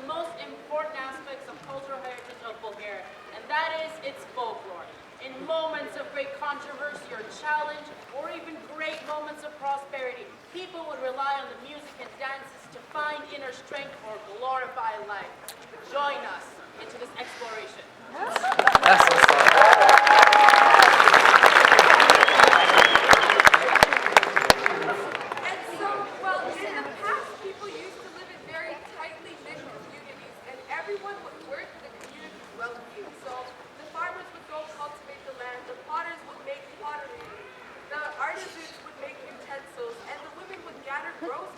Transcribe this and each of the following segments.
most important aspects of cultural heritage of Bulgaria, and that is its folklore. In moments of great controversy or challenge, or even great moments of prosperity, people would rely on the music and dances to find inner strength or glorify life. Join us into this exploration. And so, well, in the past, people used to live in very tightly knit communities, and everyone would work for the community's well-being. So the farmers would go cultivate the land, the potters would make pottery, the artisans would make utensils, and the women would gather rose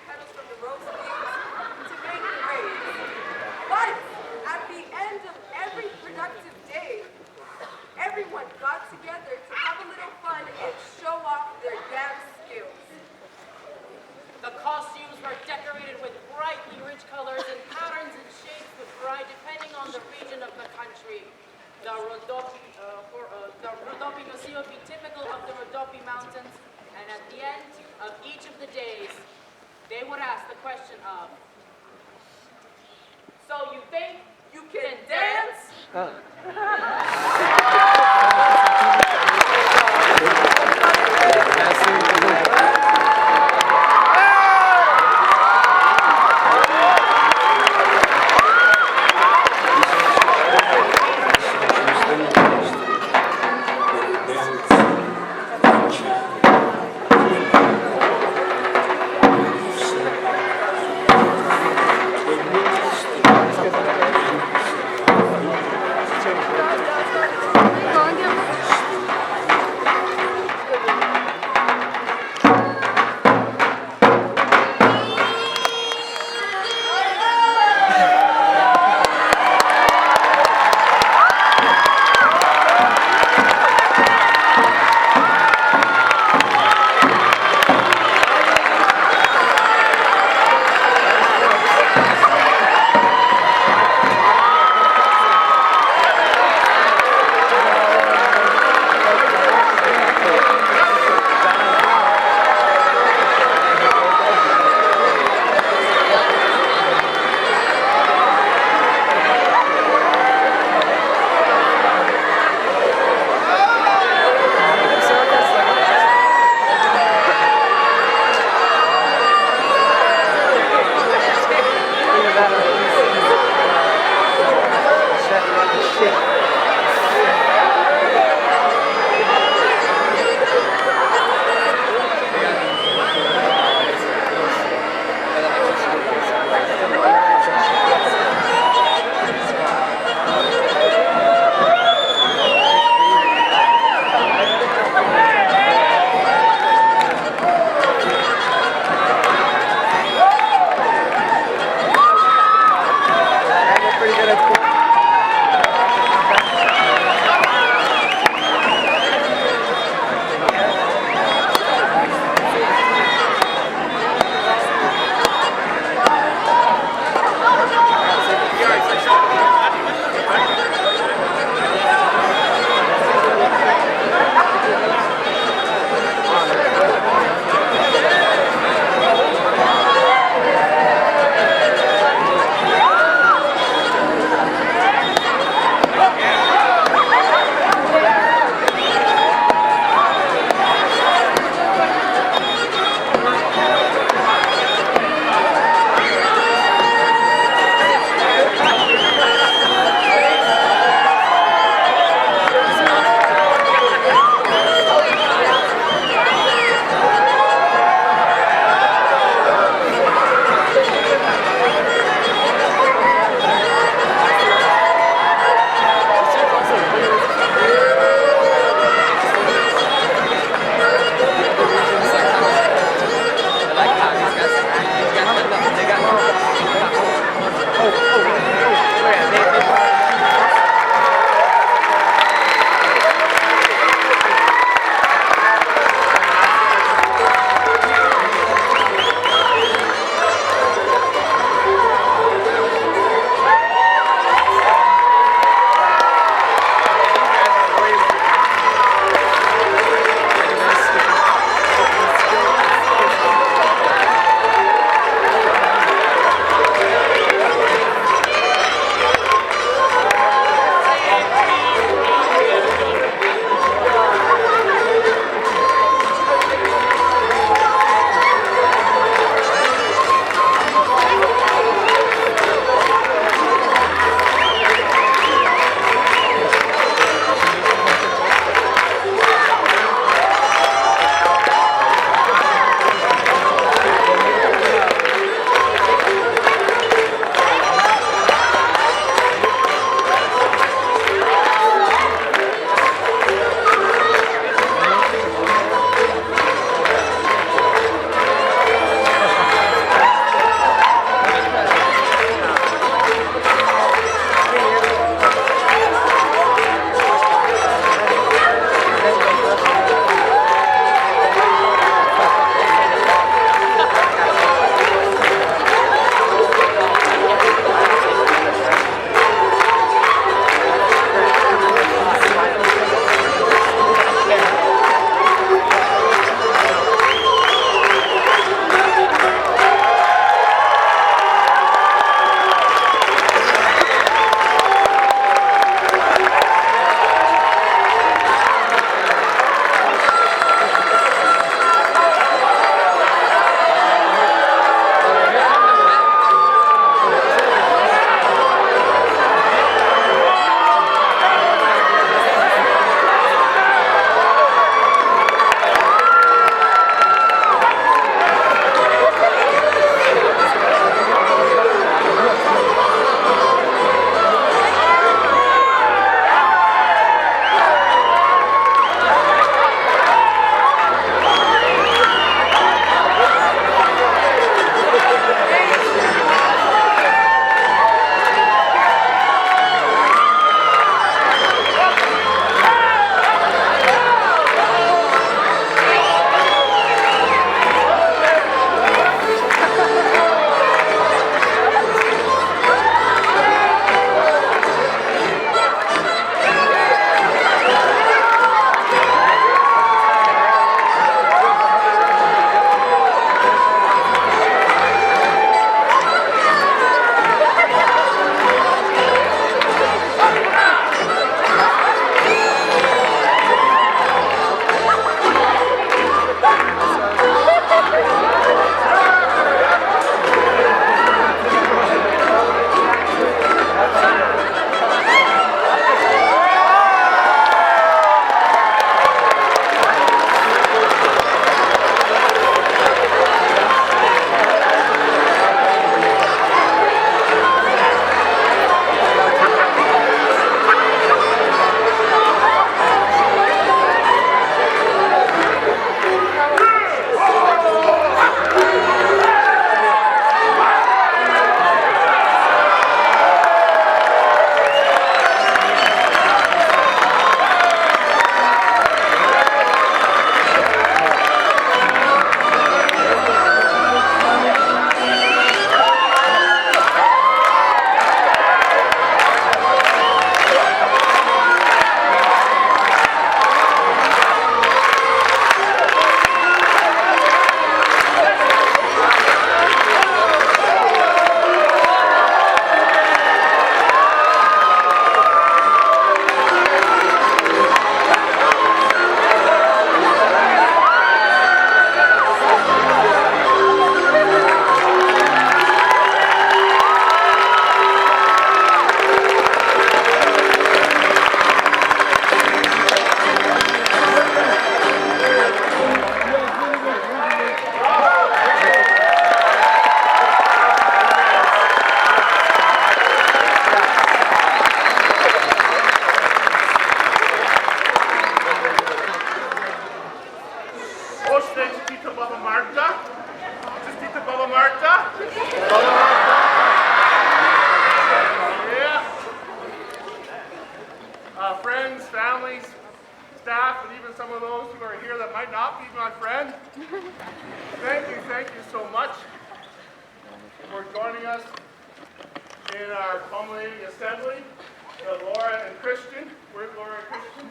petals from the rose leaves to make braids. But at the end of every productive day, everyone got together to have a little fun and show off their dance skills. The costumes were decorated with brightly rich colors and patterns and shapes would vary depending on the region of the country. The Rodopi Nosi would be typical of the Rodopi Mountains, and at the end of each of the days, they would ask the question of, so you think you can dance? some of those who are here that might not be my friend. Thank you so much for joining us in our culminating assembly. Laura and Christian. Where's Laura and Christian?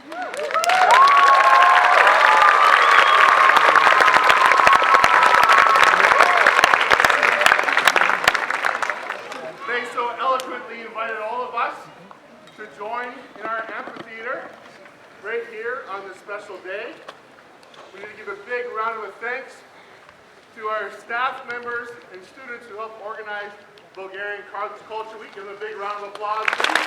They so eloquently invited all of us to join in our amphitheater right here on this special day. We need to give a big round of thanks to our staff members and students who helped organize Bulgarian Cultural Week. Give them a big round of applause, please.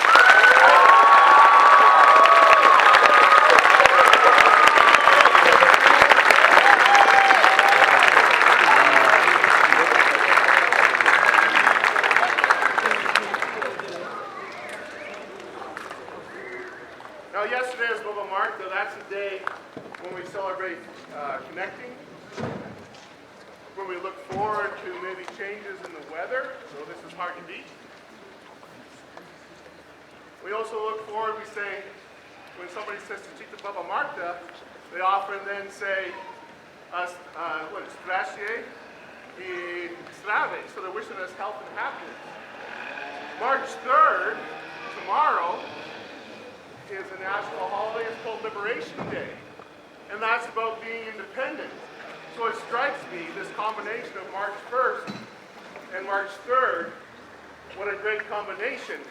Now, yesterday was Baba Marta. That's the day when we celebrate connecting, when we look forward to maybe changes in the weather. So this is hard to beat. We also look forward, we say, when somebody says to Chita Baba Marta, they often then say, what is Zdrastie I Zdrave. So they're wishing us health and happiness. March 3rd, tomorrow, is a national holiday. It's called Liberation Day. And that's about being independent. So it strikes me, this combination of March 1st and March 3rd, what a great combination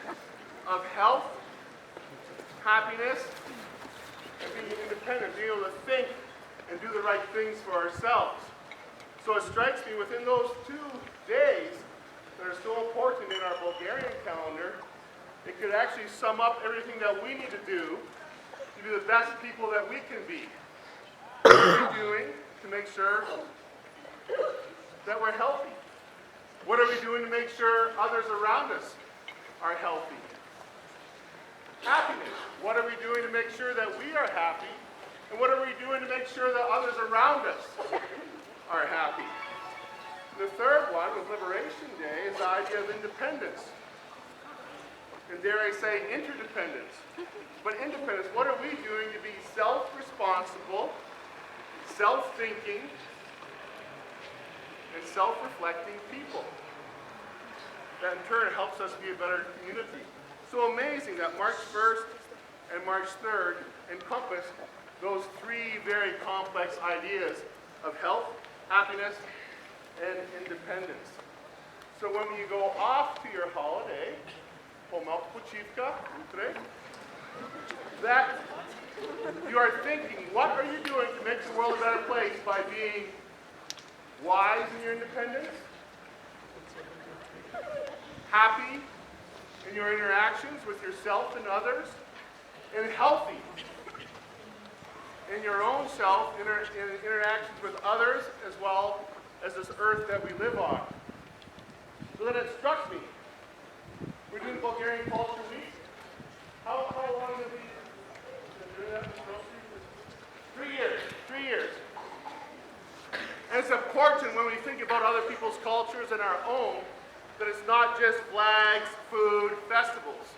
of health, happiness, and being independent, being able to think and do the right things for ourselves. So it strikes me within those 2 days that are so important in our Bulgarian calendar, it could actually sum up everything that we need to do the best people that we can be. What are we doing to make sure that we're healthy? What are we doing to make sure others around us are healthy? Happiness. What are we doing to make sure that we are happy? And what are we doing to make sure that others around us are happy? The third one, with Liberation Day, is the idea of independence. And dare I say, interdependence. But independence, what are we doing to be self-responsible, self-thinking, and self-reflecting people? That in turn helps us be a better community. So amazing that March 1st and March 3rd encompass those 3 very complex ideas of health, happiness, and independence. So when you go off to your holiday, that you are thinking, what are you doing to make the world a better place by being wise in your independence, happy in your interactions with yourself and others, and healthy in your own self, in interactions with others, as well as this earth that we live on. So then it struck me. We're doing Bulgarian Cultural Week. How long have we been doing that? 3 years. 3 years. And it's important when we think about other people's cultures and our own, that it's not just flags, food, festivals.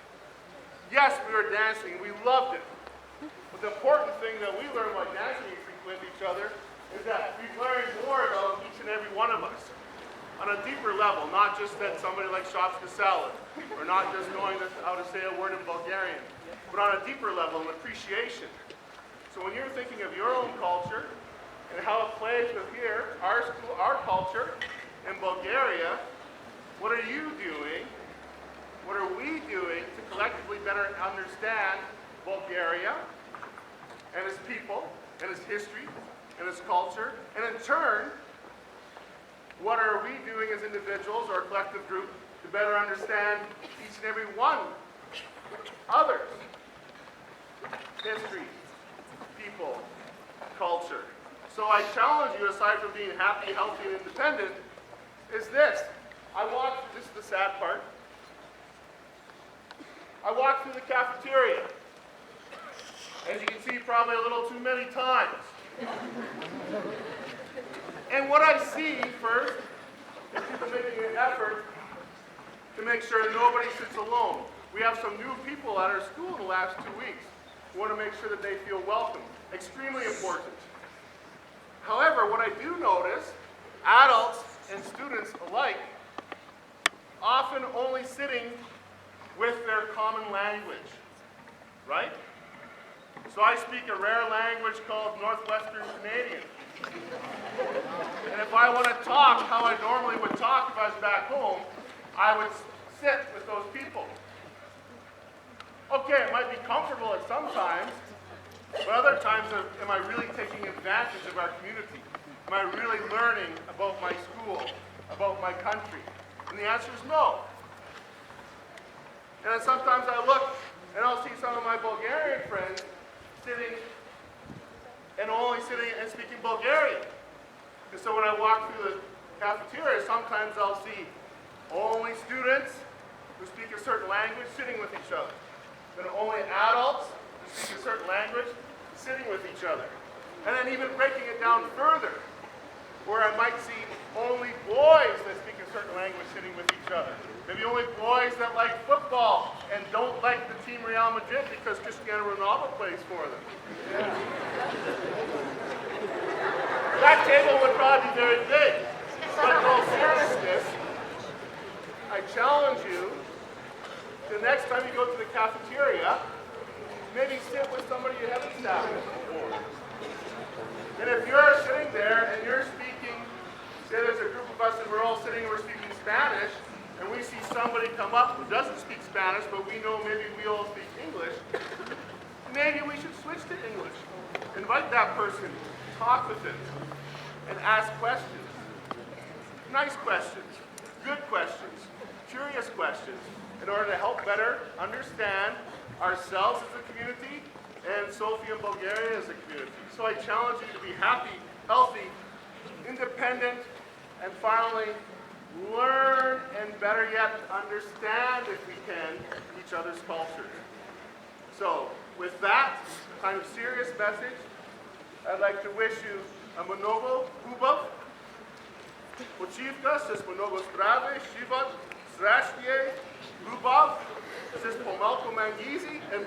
Yes, we were dancing. We loved it. But the important thing that we learned by dancing with each other is that we've learned more about each and every one of us on a deeper level, not just that somebody likes Shopska salad, or not just knowing how to say a word in Bulgarian, but on a deeper level, an appreciation. So when you're thinking of your own culture and how it plays with here, our culture in Bulgaria, what are you doing? What are we doing to collectively better understand Bulgaria and its people, and its history, and its culture, and in turn, what are we doing as individuals or a collective group to better understand each and every one, others, history, people, culture. So I challenge you, aside from being happy, healthy, and independent, is this. This is the sad part. I walked through the cafeteria. As you can see, probably a little too many times. And what I see first is people making an effort to make sure that nobody sits alone. We have some new people at our school in the last 2 weeks. We want to make sure that they feel welcome. Extremely important. However, what I do notice, adults and students alike often only sitting with their common language, right? So I speak a rare language called Northwestern Canadian. And if I want to talk how I normally would talk if I was back home, I would sit with those people. Okay, it might be comfortable at some times, but other times, am I really taking advantage of our community? Am I really learning about my school, about my country? And the answer is no. And then sometimes I look and I'll see some of my Bulgarian friends sitting and speaking Bulgarian. And so when I walk through the cafeteria, sometimes I'll see only students who speak a certain language sitting with each other. Then only adults who speak a certain language sitting with each other. And then even breaking it down further, where I might see only boys that speak a certain language sitting with each other. Maybe only boys that like football and don't like the team Real Madrid because Cristiano Ronaldo plays for them. Yeah. That table would probably be very big. But in all seriousness, I challenge you, the next time you go to the cafeteria, maybe sit with somebody you haven't sat with before. And if you're sitting there and you're speaking, say there's a group of us and we're all sitting and we're speaking Spanish, and we see somebody come up who doesn't speak Spanish, but we know maybe we all speak English, maybe we should switch to English. Invite that person, talk with them, and ask questions. Nice questions, good questions, curious questions, in order to help better understand ourselves as a community and Sofia and Bulgaria as a community. So I challenge you to be happy, healthy, independent, and finally, learn and better yet, understand, if we can, each other's cultures. So with that kind of serious message, I'd like to wish you a mnogo hubav, почивка с много здраве, живот, щастие, любов, с по-малко мангизи, and